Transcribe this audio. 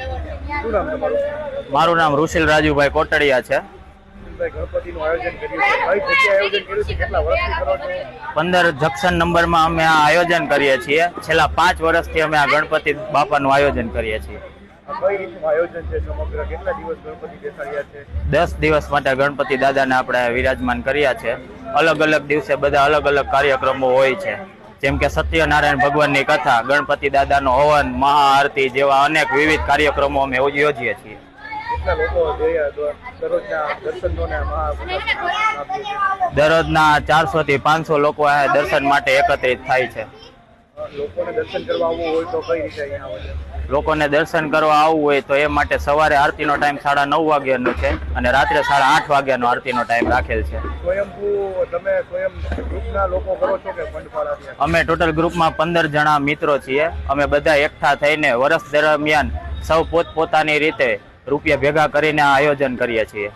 શું નામ તમારું? મારું નામ ઋષિલ રાજુભાઈ કોટડિયા છે. ગણપતિનું આયોજન કર્યું છે, કઈ જગ્યાએ આયોજન કર્યું છે, કેટલા વર્ષથી કરો છો? 15 જંકશન નંબરમાં અમે આ આયોજન કરીએ છીએ. છેલ્લા 5 વર્ષથી અમે આ ગણપતિ બાપાનું આયોજન કરીએ છીએ. કઈ રીતનું આયોજન છે સમગ્ર? કેટલા દિવસ ગણપતિ બેસાડ્યા છે? 10 દિવસ માટે ગણપતિ દાદાને આપણે વિરાજમાન કર્યા છે. અલગ અલગ દિવસે બધા અલગ અલગ કાર્યક્રમો હોય છે, જેમ કે સત્યનારાયણ ભગવાનની કથા, ગણપતિ દાદાનો હવન, મહાઆરતી જેવા અનેક વિવિધ કાર્યક્રમો અમે યોજીએ છીએ. કેટલા લોકો દરરોજના દર્શનોને દરરોજના 400 થી 500 લોકો આ દર્શન માટે એકત્રિત થાય છે. લોકોને દર્શન કરવા આવવું હોય તો કઈ રીતે અહીંયા આવે છે? લોકોને દર્શન કરવા આવવું હોય તો એ માટે સવારે આરતીનો ટાઈમ 9:30 વાગ્યાનો છે અને રાત્રે 8:30 વાગ્યાનો આરતીનો ટાઈમ રાખેલ છે. સ્વયંભૂ તમે સ્વયં ગ્રુપના લોકો કરો છો કે ફંડ ફાળવ્યા? અમે ટોટલ ગ્રુપમાં 15 જણા મિત્રો છીએ. અમે બધા એકઠા થઈને વર્ષ દરમિયાન સૌ પોતપોતાની રીતે રૂપિયા ભેગા કરીને આ આયોજન કરીએ છીએ.